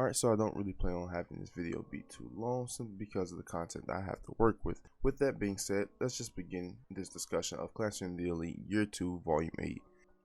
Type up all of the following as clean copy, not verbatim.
Alright, so I don't really plan on having this video be too long simply because of the content that I have to work with. With that being said, let's just begin this discussion of Classroom the Elite Year 2 Volume 8.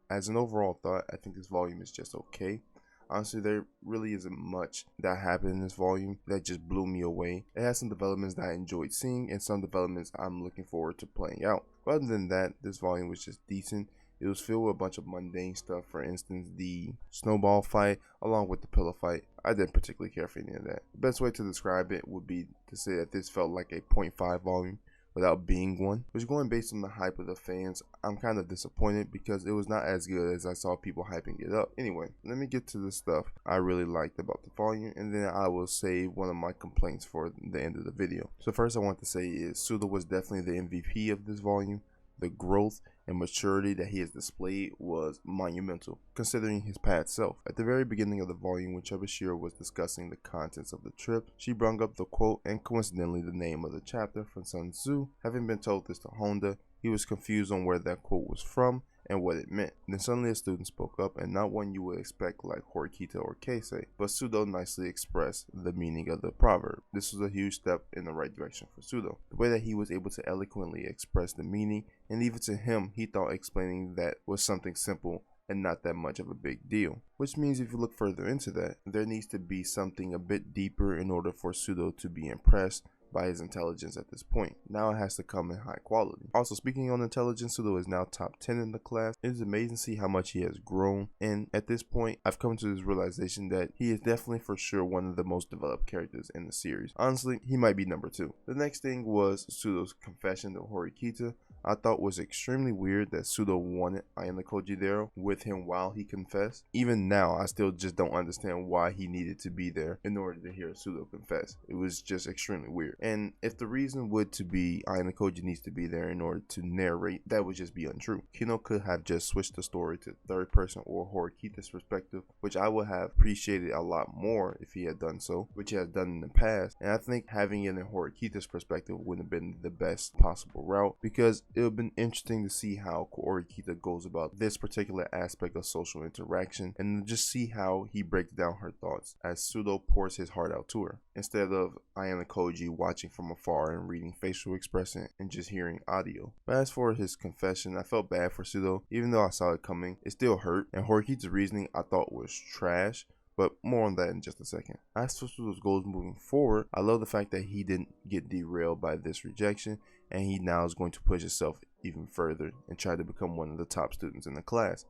As an overall thought, I think this volume is just okay. Honestly, there really isn't much that happened in this volume that just blew me away. It has some developments that I enjoyed seeing and some developments I'm looking forward to playing out. But other than that, this volume was just decent. It was filled with a bunch of mundane stuff, for instance, the snowball fight along with the pillow fight. I didn't particularly care for any of that. The best way to describe it would be to say that this felt like a 0.5 volume without being one. Which, going based on the hype of the fans, I'm kind of disappointed because it was not as good as I saw people hyping it up. Anyway, let me get to the stuff I really liked about the volume, and then I will save one of my complaints for the end of the video. So first I want to say is Sudo was definitely the MVP of this volume. The growth and maturity that he has displayed was monumental, considering his past self. At the very beginning of the volume, when Chubashiro was discussing the contents of the trip, she brought up the quote and coincidentally the name of the chapter from Sun Tzu. Having been told this to Honda, he was confused on where that quote was from and what it meant. Then suddenly a student spoke up, and not one you would expect like Horikita or Keisei, but Sudo nicely expressed the meaning of the proverb. This was a huge step in the right direction for Sudo. The way that he was able to eloquently express the meaning, and even to him, he thought explaining that was something simple and not that much of a big deal. Which means if you look further into that, there needs to be something a bit deeper in order for Sudo to be impressed by his intelligence at this point. Now it has to come in high quality. Also, speaking on intelligence, Sudo is now top 10 in the class. It is amazing to see how much he has grown, and at this point I've come to this realization that he is definitely for sure one of the most developed characters in the series. Honestly, he might be number 2. The next thing was Sudo's confession to Horikita. I thought was extremely weird that Sudo wanted Ayano Kojidero with him while he confessed. Even now, I still just don't understand why he needed to be there in order to hear Sudo confess. It was just extremely weird. And if the reason would to be Ayano Koji needs to be there in order to narrate, that would just be untrue. Kino could have just switched the story to third person or Horikita's perspective, which I would have appreciated a lot more if he had done so, which he has done in the past. And I think having it in Horikita's perspective would have been the best possible route, because it would have been interesting to see how Horikita goes about this particular aspect of social interaction, and just see how he breaks down her thoughts as Sudo pours his heart out to her, instead of Ayano Koji watching from afar and reading facial expression and just hearing audio. But as for his confession, I felt bad for Sudo. Even though I saw it coming, it still hurt, and Horikita's reasoning I thought was trash. But more on that in just a second. As for Sudo's goals moving forward, I love the fact that he didn't get derailed by this rejection, and he now is going to push himself even further and try to become one of the top students in the class.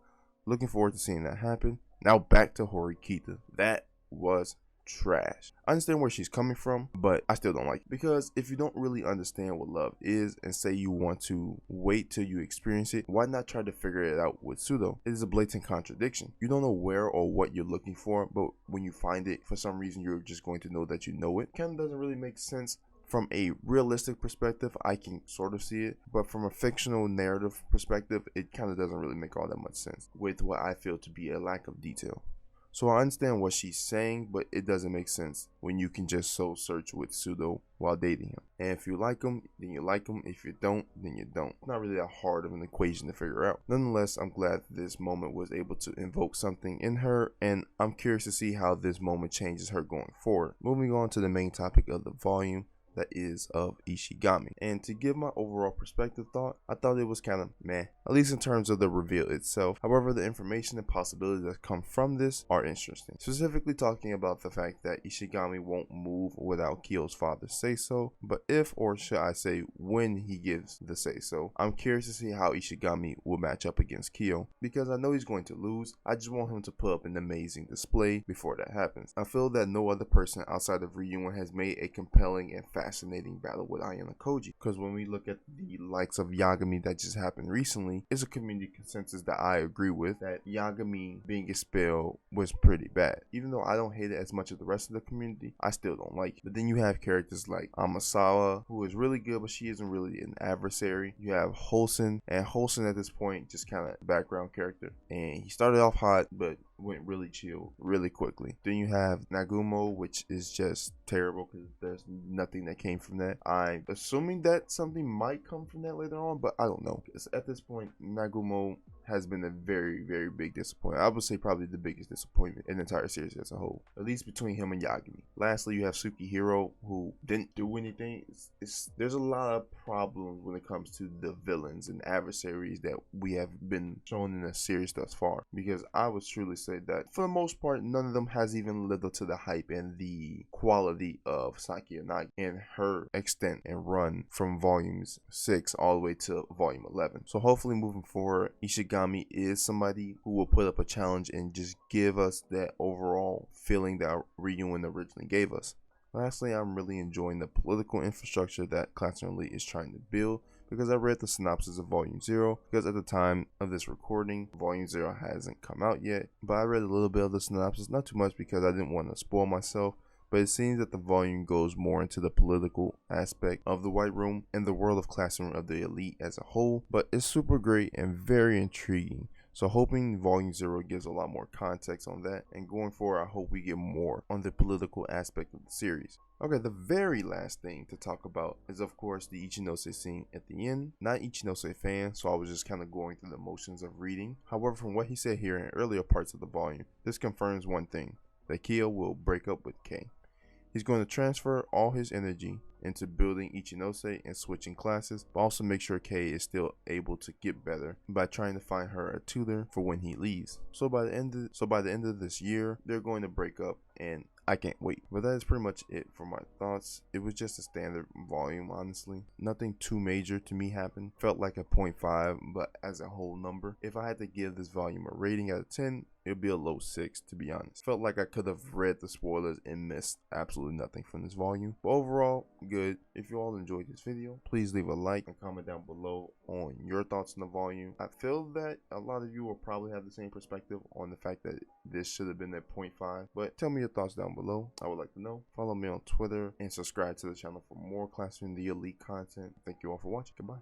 Looking forward to seeing that happen. Now back to Horikita. That was trash. I understand where she's coming from, but I still don't like it, because if you don't really understand what love is and say you want to wait till you experience it, why not try to figure it out with Sudo? It is a blatant contradiction. You don't know where or what you're looking for, but when you find it, for some reason you're just going to know that you know it. Kind of doesn't really make sense. From a realistic perspective, I can sort of see it, but from a fictional narrative perspective, it kind of doesn't really make all that much sense with what I feel to be a lack of detail. So I understand what she's saying, but it doesn't make sense when you can just soul search with Sudo while dating him. And if you like him, then you like him. If you don't, then you don't. It's not really that hard of an equation to figure out. Nonetheless, I'm glad that this moment was able to invoke something in her, and I'm curious to see how this moment changes her going forward. Moving on to the main topic of the volume, that is of Ishigami. And to give my overall perspective thought, I thought it was kind of meh, at least in terms of the reveal itself. However, the information and possibilities that come from this are interesting. Specifically talking about the fact that Ishigami won't move without Kyo's father say so, but if, or should I say when, he gives the say so. I'm curious to see how Ishigami will match up against Kyo, because I know he's going to lose. I just want him to put up an amazing display before that happens. I feel that no other person outside of Ryuun has made a compelling and fascinating battle with Ayano Koji, because when we look at the likes of Yagami that just happened recently, it's a community consensus that I agree with, that Yagami being expelled was pretty bad. Even though I don't hate it as much as the rest of the community, I still don't like it. But then you have characters like Amasawa, who is really good, but she isn't really an adversary. You have Holson, and Holson at this point just kind of background character, and he started off hot but went really chill really quickly. Then you have Nagumo, which is just terrible because there's nothing that came from that. I'm assuming that something might come from that later on, but I don't know. At this point, Nagumo has been a very, very big disappointment. I would say probably the biggest disappointment in the entire series as a whole, at least between him and Yagami. Lastly, you have Tsukihiro, who didn't do anything. There's a lot of problems when it comes to the villains and adversaries that we have been shown in the series thus far, because I would truly say that for the most part, none of them has even lived up to the hype and the quality of Saki Yanagi and her extent and run from volumes 6 all the way to volume 11. So hopefully moving forward, Ishigami is somebody who will put up a challenge and just give us that overall feeling that Ryuun originally gave us. Lastly, I'm really enjoying the political infrastructure that Classroom Elite is trying to build, because I read the synopsis of Volume 0, because at the time of this recording, Volume 0 hasn't come out yet, but I read a little bit of the synopsis, not too much because I didn't want to spoil myself, but it seems that the volume goes more into the political aspect of the White Room and the world of Classroom of the Elite as a whole, but it's super great and very intriguing. So hoping Volume 0 gives a lot more context on that, and going forward I hope we get more on the political aspect of the series. Okay, the very last thing to talk about is of course the Ichinose scene at the end. Not Ichinose fan, so I was just kind of going through the motions of reading. However, from what he said here in earlier parts of the volume, this confirms one thing, that Kyo will break up with Kei. He's going to transfer all his energy into building Ichinose and switching classes, but also make sure Kei is still able to get better by trying to find her a tutor for when he leaves. So by the end of this year, they're going to break up, and I can't wait. But that is pretty much it for my thoughts. It was just a standard volume, honestly. Nothing too major to me happened. Felt like a 0.5, but as a whole number, if I had to give this volume a rating out of 10, it would be a low 6, to be honest. Felt like I could have read the spoilers and missed absolutely nothing from this volume. But overall, good. If you all enjoyed this video, please leave a like and comment down below on your thoughts on the volume. I feel that a lot of you will probably have the same perspective on the fact that this should have been at 0.5, but tell me your thoughts down below. I would like to know. Follow me on Twitter and subscribe to the channel for more Classroom the Elite content. Thank you all for watching. Goodbye.